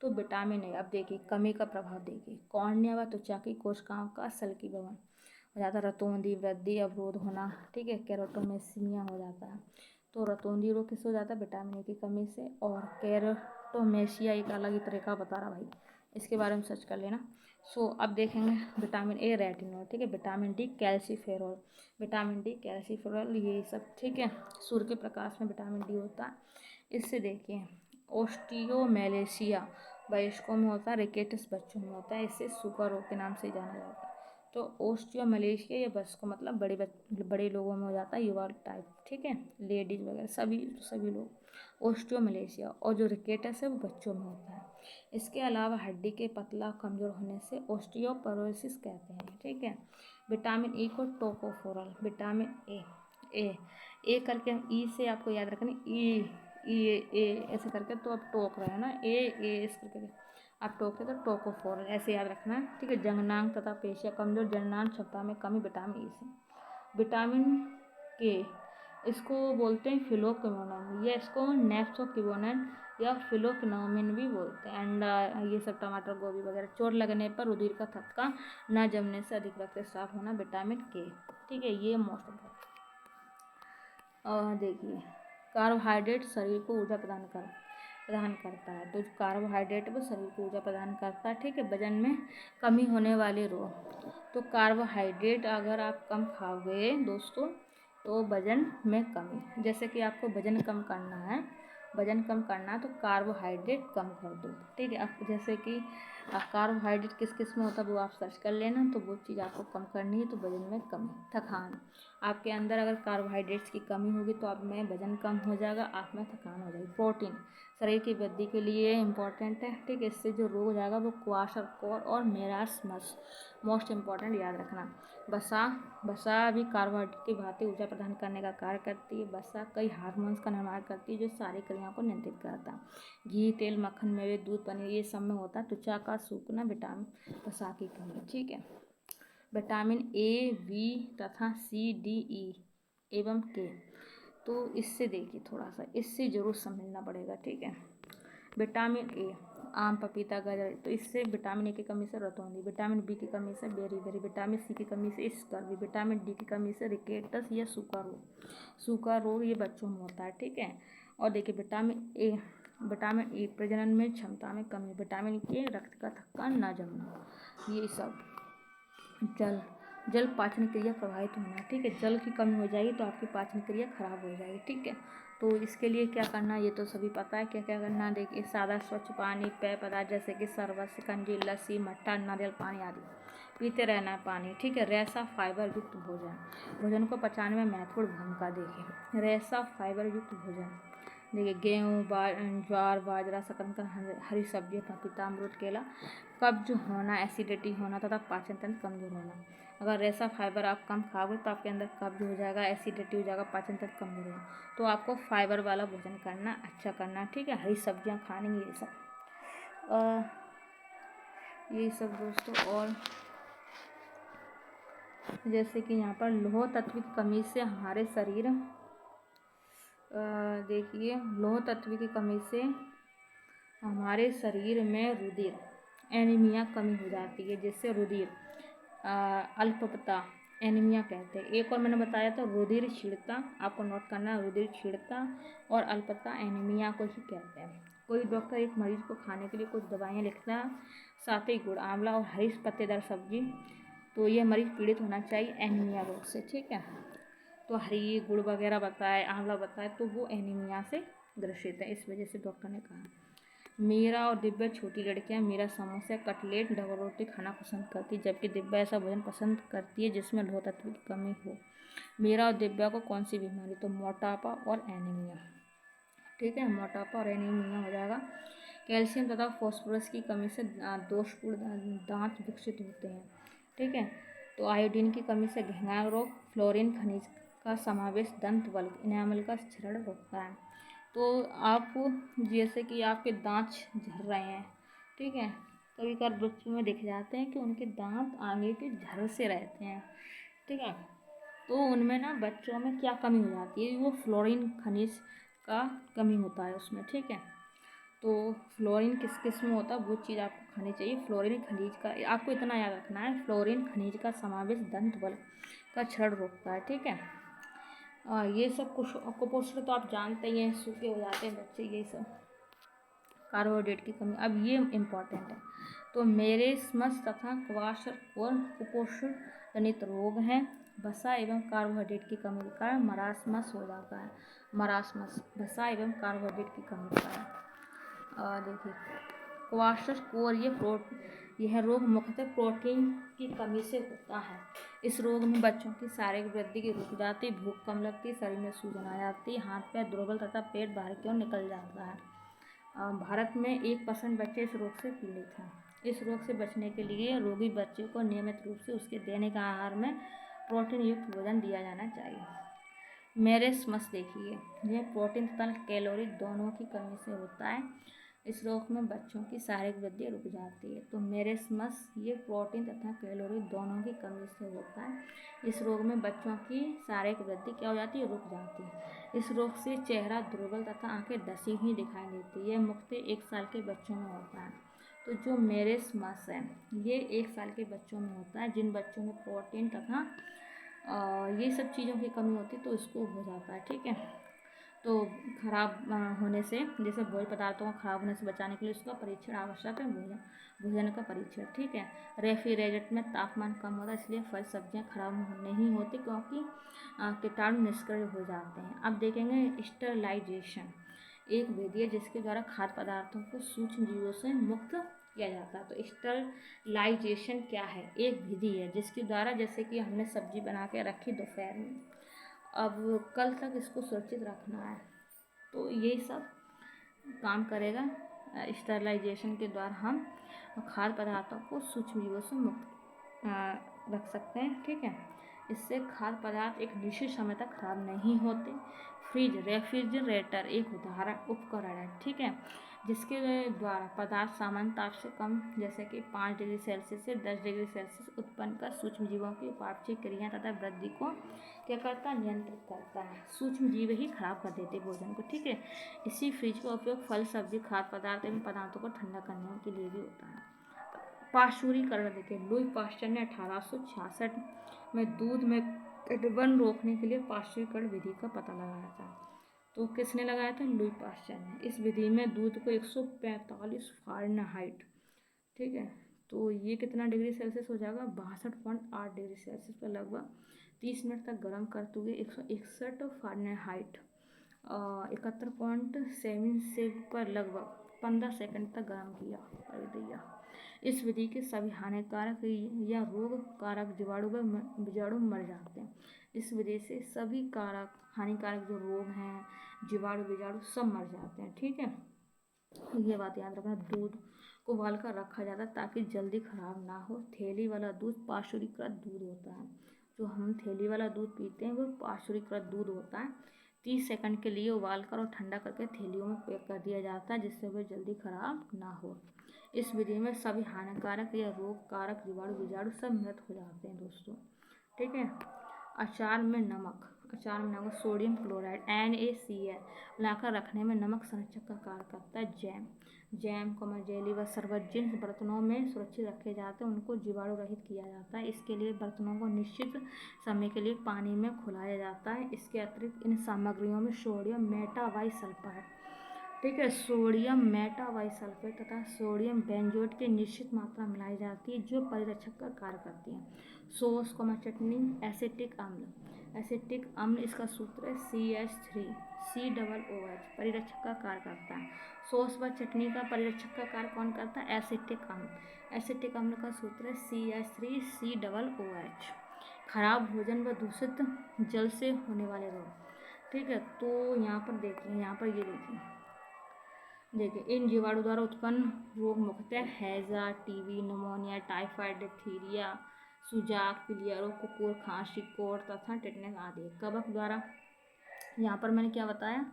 तो विटामिन ए, अब देखिए कमी का प्रभाव देखिए, कॉर्निया व त्वचा की कोशिकाओं का सल्की भवन हो जाता है, रतौंधी वृद्धि अवरोध होना, ठीक है, केरोटोमेसिया हो जाता है। तो रतौंधी रोग किससे हो जाता है, विटामिन ए की कमी से। और केरोटोमेसिया एक अलग ही तरह का बता रहा भाई, इसके बारे में सर्च कर लेना। अब देखेंगे विटामिन ए रेटिनॉल, ठीक है। विटामिन डी कैल्सीफेरॉल ये सब, ठीक है। सूर्य के प्रकाश में विटामिन डी होता है, इससे देखिए ओस्टियोमेलेशिया वयस्कों में होता है, रिकेटस बच्चों में होता है, इससे सुगर रोग के नाम से जाना जाता है। तो ओस्टियोमेलेशिया ये वयस्कों मतलब बड़े लोगों में हो जाता है, युवा टाइप, ठीक है, लेडीज वगैरह सभी लोग ओस्टियोमेलेशिया। और जो रिकेटस है वो बच्चों में होता है। इसके अलावा हड्डी के पतला कमज़ोर होने से ओस्टियोपोरोसिस कहते हैं, ठीक है। विटामिन ई को टोकोफेरोल, विटामिन ए करके हम ई से आपको याद रखना, ए ऐसे करके, तो आप टोक रहे हो ना, ए इस करके आप टोके तो टोकोफेरोल ऐसे याद रखना है, ठीक है। जननांग तथा पेशियाँ कमजोर, जननांग क्षमता में कमी विटामिन ई से। विटामिन के इसको बोलते हैं फिलोक्विनोन, या इसको नेप्थोक्विनोन या फिलोक्विनोमिन भी बोलते हैं। अंडा ये सब, टमाटर, गोभी वगैरह। चोट लगने पर रुधिर का थक्का, न जमने से अधिक रक्तस्राव होना, विटामिन के, ठीक है, ये मोस्ट इम्पोर्टेंट। और देखिए कार्बोहाइड्रेट शरीर को ऊर्जा प्रदान करता है, तो कार्बोहाइड्रेट वो शरीर को ऊर्जा प्रदान करता है, ठीक है। वजन में कमी होने वाले रोग, तो कार्बोहाइड्रेट अगर आप कम खाओगे दोस्तों तो वज़न में कमी, जैसे कि आपको वज़न कम करना है, तो कार्बोहाइड्रेट कम कर दो, ठीक है। अब जैसे कि कार्बोहाइड्रेट किस किस में होता है वो आप सर्च कर लेना, तो वो चीज़ आपको कम करनी है। तो वज़न में कमी, थकान, आपके अंदर अगर कार्बोहाइड्रेट्स की कमी होगी तो आप में वज़न कम हो जाएगा, आप में थकान हो जाएगी। प्रोटीन शरीर की वृद्धि के लिए इम्पॉर्टेंट है, ठीक है। इससे जो रोग हो जाएगा वो क्वाशरकोर और मेरास्मस, मोस्ट इम्पॉर्टेंट याद रखना। वसा भी कार्बोहाइड्रेट की भांति ऊर्जा प्रदान करने का कार्य करती है। वसा कई हार्मोन्स का निर्माण करती है जो सारी क्रियाओं को नियंत्रित करता है। घी, तेल, मक्खन, मेवे, दूध, पनीर ये सब में होता है त्वचा का सूखना, विटामिन वसा की कमी, ठीक है। विटामिन ए, बी तथा सी, डी, ई एवं के, तो इससे देखिए थोड़ा सा इससे ज़रूर समझना पड़ेगा, ठीक है। विटामिन ए, आम, पपीता, गाजर, तो इससे विटामिन ए की कमी से रतौंधी, विटामिन बी की कमी से बेरी, विटामिन सी की कमी से स्कर्वी, विटामिन डी की कमी से रिकेटस या सूखा रोग ये बच्चों में होता है, ठीक है। और देखिए विटामिन ए प्रजनन में क्षमता में कमी, विटामिन के रक्त का थक्का न जमना, ये सब। जल पाचन क्रिया प्रभावित होना, ठीक है। जल की कमी हो जाएगी तो आपकी पाचन क्रिया खराब हो जाएगी, ठीक है। तो इसके लिए क्या करना है ये तो सभी पता है, क्या क्या करना है। देखिए सादा स्वच्छ पानी, पेय पदार्थ जैसे कि शरबत, शिकंजी, लस्सी, मट्ठा, नारियल पानी आदि पीते रहना है पानी, ठीक है। रेशा फाइबर युक्त भोजन को पचाने में महत्वपूर्ण भूमिका। देखिए रेशा फाइबर युक्त भोजन, देखिए गेहूँ, ज्वार, बाजरा, शकरकंद, हरी सब्जियाँ, पपीता, अमरूद, केला। कब्ज होना, एसिडिटी होना तथा पाचन तंत्र कमजोर होना, अगर रेशा फाइबर आप कम खाओगे तो आपके अंदर कब्ज हो जाएगा, एसिडिटी हो जाएगा, पाचन तंत्र कमजोर होगा। तो आपको फाइबर वाला भोजन करना, अच्छा करना, ठीक है। हरी सब्जियाँ खानी, ये सब दोस्तों। और जैसे कि यहाँ पर लौह तत्व की कमी से हमारे शरीर, देखिए लौह तत्व की कमी से हमारे शरीर में रुधिर, एनीमिया कमी हो जाती है, जिससे रुधिर अल्पता एनीमिया कहते हैं। एक और मैंने बताया था रुधिर क्षीणता, आपको नोट करना है, रुधिर क्षीणता और अल्पता एनीमिया को ही कहते हैं। कोई डॉक्टर एक मरीज को खाने के लिए कुछ दवाइयाँ लिखता है, सात्विक गुड़, आंवला और हरी पत्तेदार सब्जी, तो यह मरीज पीड़ित होना चाहिए एनीमिया रोग से, ठीक है। तो हरी गुड़ वगैरह बताए, आंवला बताए, तो वो एनीमिया से ग्रसित है, इस वजह से डॉक्टर ने कहा। मीरा और दिव्या छोटी लड़कियां, मीरा समोसा, कटलेट, डबल रोटी खाना पसंद करती है, जबकि दिव्या ऐसा भोजन पसंद करती है जिसमें लौह तत्व की कमी हो। मीरा और दिव्या को कौन सी बीमारी, तो मोटापा और एनीमिया, ठीक है। मोटापा और एनीमिया हो जाएगा। कैल्शियम तथा फॉस्फोरस की कमी से दोषपूर्ण दांत विकसित होते हैं, ठीक है। तो आयोडीन की कमी से घेंघा रोग, फ्लोरीन खनिज का समावेश दंत बल्क, इनामल का क्षरण रोकता है। तो आप जैसे कि आपके दांत झड़ रहे हैं, ठीक है, कभी कभार बच्चों में दिख जाते हैं कि उनके दांत आगे के झड़ से रहते हैं, ठीक है। तो उनमें ना बच्चों में क्या कमी हो जाती है, वो फ्लोरीन खनिज का कमी होता है उसमें, ठीक है। तो फ्लोरीन किस किस में होता है वो चीज़ आपको खानी चाहिए। फ्लोरीन खनिज का आपको इतना याद रखना है, फ्लोरीन खनिज का समावेश दंत बल्क का क्षरण रोकता है, ठीक है। ये सब कुपोषण तो आप जानते ही हैं, सूखे हो जाते हैं बच्चे, ये सब कार्बोहाइड्रेट की कमी। अब ये इम्पॉर्टेंट है, तो मेरेस्मस तथा क्वाशरकोर कुपोषण जनित रोग हैं। वसा एवं कार्बोहाइड्रेट की कमी के कारण मरासमस हो जाता है, मरासमस वसा एवं कार्बोहाइड्रेट की कमी के कारण। देखिए क्वाशरकोर यह रोग मुख्यतः प्रोटीन की कमी से होता है। इस रोग में बच्चों की शारीरिक वृद्धि की रुक जाती, भूख कम लगती, शरीर में सूजन आ जाती, हाथ पैर दुर्बल तथा पेट बाहर की ओर निकल जाता है। भारत में 1% बच्चे इस रोग से पीड़ित हैं। इस रोग से बचने के लिए रोगी बच्चे को नियमित रूप से उसके दैनिक आहार में प्रोटीन युक्त भोजन दिया जाना चाहिए। मेरेस्मस देखिए, यह प्रोटीन तथा कैलोरी दोनों की कमी से होता है। इस रोग में बच्चों की शारीरिक वृद्धि रुक जाती है। तो मेरेस्मस ये प्रोटीन तथा कैलोरी दोनों की कमी से होता है। इस रोग में बच्चों की शारीरिक वृद्धि क्या हो जाती है, रुक जाती है। इस रोग से चेहरा दुर्बल तथा आंखें धसी हुई दिखाई देती है। यह मुख्यतः 1 साल के बच्चों में होता है। तो जो मेरेस्मस है ये 1 साल के बच्चों में होता है, जिन बच्चों में प्रोटीन तथा ये सब चीज़ों की कमी होती है तो इसको हो जाता है, ठीक है। तो खराब होने से, जैसे भोज्य पदार्थों को खराब होने से बचाने के लिए उसका परीक्षण आवश्यक है, भोजन का परीक्षण। ठीक है। रेफ्रिजरेटर में तापमान कम होता है, इसलिए फल सब्जियां खराब नहीं होती, क्योंकि कीटाणु निष्क्रिय हो जाते हैं। अब देखेंगे स्टरलाइजेशन, एक विधि है जिसके द्वारा खाद्य पदार्थों को सूक्ष्म जीवों से मुक्त किया जाता है। तो स्टरलाइजेशन क्या है? एक विधि है जिसके द्वारा, जैसे कि हमने सब्जी बना के रखी दोपहर में, अब कल तक इसको सुरक्षित रखना है, तो यही सब काम करेगा। स्टरलाइजेशन के द्वारा हम खाद्य पदार्थों को सूक्ष्म जीवों से मुक्त रख सकते हैं। ठीक है। इससे खाद्य पदार्थ एक निश्चित समय तक खराब नहीं होते। रेफ्रिजरेटर एक उदाहरण उपकरण है, ठीक है, जिसके द्वारा पदार्थ सामान्य ताप से कम, जैसे कि 5 डिग्री सेल्सियस से 10 डिग्री सेल्सियस उत्पन्न कर सूक्ष्म जीवों की उपापचय क्रिया तथा वृद्धि को क्या करता है? नियंत्रित करता है। सूक्ष्म जीव ही खराब कर देते भोजन को। ठीक है। इसी फ्रिज का उपयोग फल, सब्जी, खाद्य पदार्थ एवं पदार्थों को ठंडा करने के लिए भी होता है। पाश्चुरीकरण देखिए, लुई पाश्चर ने 1866 में दूध में कीटवन रोकने के लिए पाश्चुरीकरण विधि का पता लगाया था। तो किसने लगाया था? लुई पाश्चर ने। इस विधि में दूध को 145 फ़ारेनहाइट, ठीक है, तो ये कितना डिग्री सेल्सियस हो जाएगा? 62.8 डिग्री सेल्सियस पर लगभग 30 मिनट तक गर्म करते हुए 161 फ़ारेनहाइट 71.7 पर लगभग 15 सेकंड तक गर्म कर दिया। इस विधि के सभी हानिकारक या रोग कारक जीवाणु मर जाते हैं। इस विधि से सभी हानिकारक जो रोग हैं, जीवाणु सब मर जाते हैं। ठीक है। ये बात याद रखना। दूध को उबाल कर रखा जाता है ताकि जल्दी खराब ना हो। थैली वाला दूध पाश्चुरीकृत दूध होता है। जो हम थैली वाला दूध पीते हैं वो पाश्चुरीकृत दूध होता है। 30 सेकंड के लिए उबाल कर और ठंडा करके थैलियों में पैक कर दिया जाता है, जिससे वह जल्दी खराब ना हो। इस विधि में सभी हानिकारक या रोग कारक जीवाणु सब मृत हो जाते हैं दोस्तों। ठीक है। अचार में नमक सोडियम क्लोराइड NaCl मिलाकर रखने में नमक संरक्षक का कार्य करता है। जैम जेली व शरबत जिन बर्तनों में सुरक्षित रखे जाते हैं उनको जीवाणु रहित किया जाता है। इसके लिए बर्तनों को निश्चित समय के लिए पानी में खुलाया जाता है। इसके अतिरिक्त इन सामग्रियों में सोडियम मेटाबाइसल्फाइड, ठीक है, सोडियम मेटाबाइसल्फेट तथा सोडियम बेंजोएट की निश्चित मात्रा मिलाई जाती है, जो परिरक्षक का कार्य करती है। सॉस चटनी, एसिटिक अम्ल इसका सूत्र है CH3COOH, परिरक्षक का कार्य करता है। सॉस व चटनी का परिरक्षक का कार्य कौन करता है? एसिटिक अम्ल का सूत्र है CH3COOH। खराब भोजन व दूषित जल से होने वाले रोग। ठीक है। तो यहाँ पर देखिए, इन जीवाणु द्वारा उत्पन्न रोग मुख्यतः हैजा, टीबी, निमोनिया, टाइफाइड, डिप्थीरिया, सुजाक, पीलिया रोग, कुकुर, खांसी, कोढ़ तथा टेटनस आदि। कवक द्वारा, यहाँ पर मैंने क्या बताया?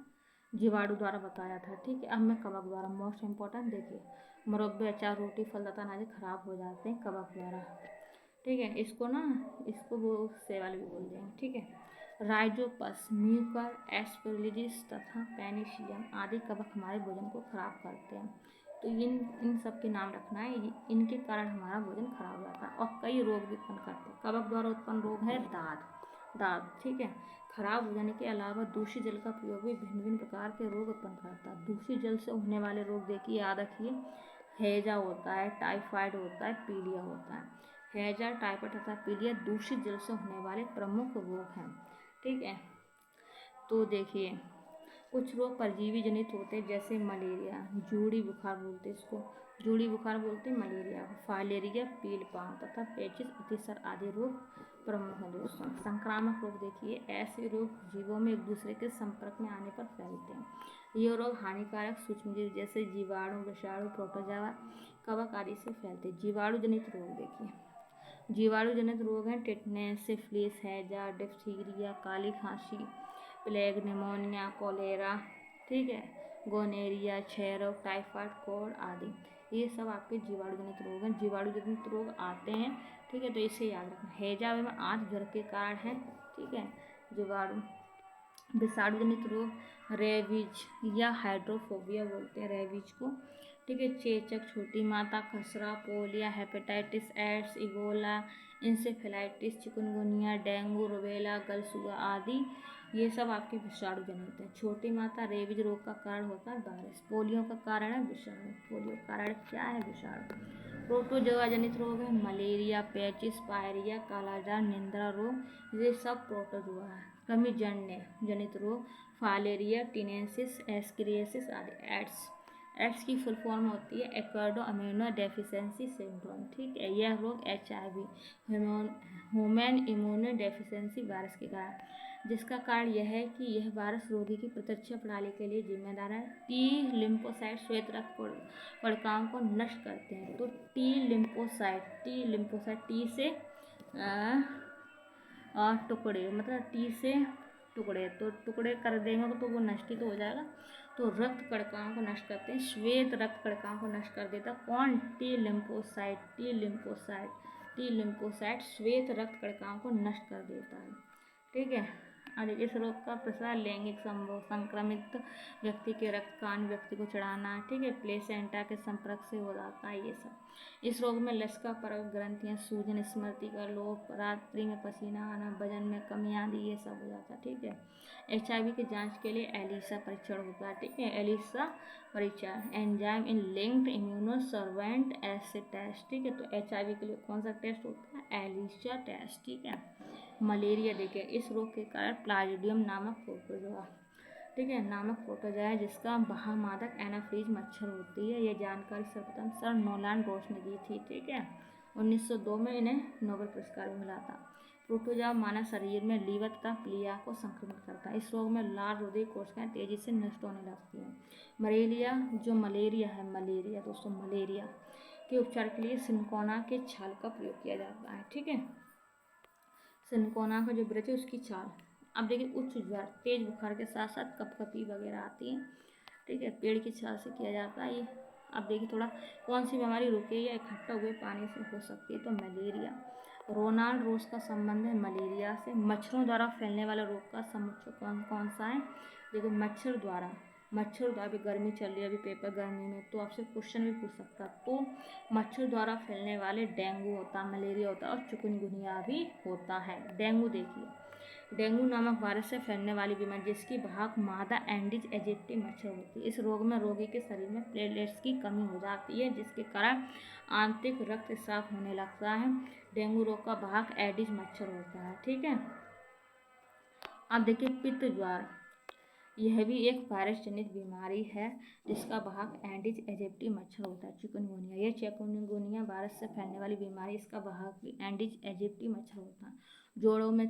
जीवाणु द्वारा बताया था। ठीक है। अब मैं कवक द्वारा, मोस्ट इम्पोर्टेंट देखिए, मुरब्बे, अचार, रोटी, फल तथा अनाज खराब हो जाते हैं कवक द्वारा। ठीक है। इसको वो सेवाल भी बोल देंगे। ठीक है। राइजोपस, म्यूकर, एस्पेरलिस तथा पेनिसिलियम आदि कवक हमारे भोजन को खराब करते हैं। तो इन सब के नाम रखना है। इनके कारण हमारा भोजन खराब हो जाता है और कई रोग भी उत्पन्न करते हैं। कवक द्वारा उत्पन्न रोग है दाद। ठीक है। खराब हो जाने के अलावा दूषित जल का प्रयोग भी भिन्न भिन्न प्रकार के रोग उत्पन्न करता है। दूषित जल से होने वाले रोग देखिए, याद रखिए, हैजा होता है, टाइफाइड होता है, पीलिया होता है। हैजा, टाइफाइड तथा पीलिया दूषित जल से होने वाले प्रमुख रोग हैं। ठीक है। तो देखिए, कुछ रोग परजीवी जनित होते हैं, जैसे मलेरिया, जूड़ी बुखार बोलते हैं इसको, मलेरिया, फाइलेरिया, पीलपान तथा पेचिस, अतिसार आदि रोग प्रमुख हैं दोस्तों। संक्रामक रोग देखिए, ऐसे रोग जीवों में एक दूसरे के संपर्क में आने पर फैलते हैं। ये रोग हानिकारक सूक्ष्मजीव जैसे जीवाणु, विषाणु, प्रोटोजोआ, कवक आदि से फैलते हैं। जीवाणु जनित रोग देखिए, जीवाणु जनित रोग हैं टेटनस, सिफिलिस, हैजा, डिप्थीरिया, काली खांसी, प्लेग, निमोनिया, कोलेरा, ठीक है, गोनेरिया, क्षय रोग, टाइफाइड, कोढ़ आदि। ये सब आपके जीवाणु जनित रोग हैं। जीवाणु जनित रोग आते हैं, ठीक है, तो इसे याद रखना। हैजा में आंत ज्वर के कारण है, ठीक है, जीवाणु। विषाणु जनित रोग रेबीज या हाइड्रोफोबिया बोलते हैं रेबीज को, ठीक है। चेचक, छोटी माता, खसरा, polio, hepatitis, AIDS, Ebola, encephalitis, chikungunya, dengue, rubella, गलसुआ आदि ये सब आपके विषाणु जनित है। छोटी माता रेबीज रोग का कारण होता है वायरस। पोलियो का कारण है विषाणु। पोलियो का कारण क्या है? विषाणु। प्रोटोजोआ जनित रोग है मलेरिया, पेचिस, पायरिया, कालाजार, निंद्रा रोग, ये सब प्रोटोजोआ है। कृमि जन्य जनित रोग फाइलेरिया, टीनेसिस, एस्केरियासिस आदि। एड्स, एड्स की फुल फॉर्म होती है एक्वाडो अम्यूनो डेफिशिएंसी सिंड्रोम। ठीक है। यह रोग HIV human immuno deficiency virus के कारण, जिसका कारण यह है कि यह वायरस रोगी की प्रतिरक्षा प्रणाली के लिए जिम्मेदार है। टी लिम्फोसाइट श्वेत रक्त कणिकाओं को नष्ट करते हैं। तो टी लिम्फोसाइट टी से टुकड़े, मतलब टी से टुकड़े, तो टुकड़े कर देंगे तो वो नष्ट ही तो हो जाएगा। तो रक्त कणिकाओं को नष्ट करते हैं। श्वेत रक्त कणिकाओं को नष्ट कर देता कौन? टी लिम्फोसाइट श्वेत रक्त कणिकाओं को नष्ट कर देता है। ठीक है। और इस रोग का प्रसार लैंगिक संक्रमित व्यक्ति के रक्त का अन्य व्यक्ति को चढ़ाना, ठीक है, प्लेसेंटा के संपर्क से हो जाता है ये सब। इस रोग में लसिका परक ग्रंथियां, सूजन, स्मृति का लोप, रात्रि में पसीना आना, वजन में कमी आदि ये सब हो जाता है। ठीक है। HIV की जांच के लिए एलिसा परीक्षण होता है। ठीक है। एलिसा परीक्षण एंजाइम इन लिंक्ड इम्यूनोसर्वेंट एसिड टेस्ट। ठीक है। तो HIV के लिए कौन सा टेस्ट होता है? ELISA test. ठीक है। मलेरिया देखिए, इस रोग के कारण प्लाज्मोडियम नामक प्रोटोजोआ, ठीक है, है जिसका महामादक एनाफीज मच्छर होती है। यह जानकारी सर्वप्रथम सर नोलान रोच ने दी थी। ठीक है। 1902 में इन्हें नोबेल पुरस्कार मिला था। प्रोटोजोआ मानव शरीर में लीवर तथा प्लिया को संक्रमित करता है। इस रोग में लाल हृदय कोशिकाएं तेजी से नष्ट होने लगती हैं। मलेरिया दोस्तों, मलेरिया के उपचार के लिए सिनकोना के छाल का प्रयोग किया जाता है। ठीक है। सिनकोना का जो वृक्ष है उसकी छाल। अब देखिए, उच्च ज्वर, तेज बुखार के साथ साथ कपकपी वगैरह आती है। ठीक है। पेड़ की छाल से किया जाता है ये। अब देखिए थोड़ा, कौन सी बीमारी रुके या इकट्ठा हुए पानी से हो सकती है? तो मलेरिया। रोनाल्ड रोज का संबंध है मलेरिया से। मच्छरों द्वारा फैलने वाले रोग का समुच्चय कौन सा है? देखो, मच्छर द्वारा अभी गर्मी चल रही है, अभी पेपर गर्मी में, तो आपसे क्वेश्चन भी पूछ सकता है। तो मच्छर द्वारा फैलने वाले डेंगू होता है, मलेरिया होता है और चिकनगुनिया भी होता है। डेंगू देखिए, डेंगू नामक वायरस से फैलने वाली बीमारी जिसकी वाहक मादा एंडीज एजिप्टी मच्छर होती है। इस रोग में रोगी के शरीर में प्लेटलेट्स की कमी हो जाती है, जिसके कारण आंतरिक रक्त स्राव होने लगता है। डेंगू रोग का वाहक एडिस मच्छर होता है। ठीक है। अब देखिए, पित्त ज्वार, यह भी एक वायरस जनित बीमारी है जिसका वाहक एडिस एजिप्टी मच्छर होता है। चिकनगुनिया, यह चिकनगुनिया वायरस से फैलने वाली बीमारी, इसका वाहक एडिस एजिप्टी मच्छर होता है। जोड़ों में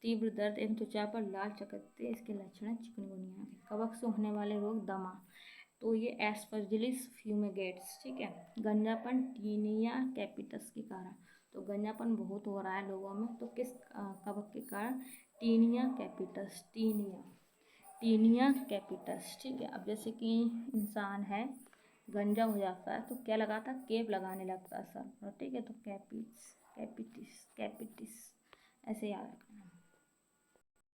तीव्र दर्द एवं त्वचा पर लाल चकत्ते इसके लक्षण हैं चिकनगुनिया के। कवक से होने वाले रोग, दमा, तो ये एस्परजिलस फ्यूमिगेट्स। ठीक है। गंजापन, टीनिया कैपिटस के कारण, तो गंजापन बहुत हो रहा है लोगों में, तो किस कवक के कारण? Tinea capitis, tinea capitis. ठीक है। अब जैसे कि इंसान है, गंजा हो जाता है तो क्या लगाता है? केप लगाने लगता है सर पर। ठीक है। तो कैपिटिस ऐसे याद रखना।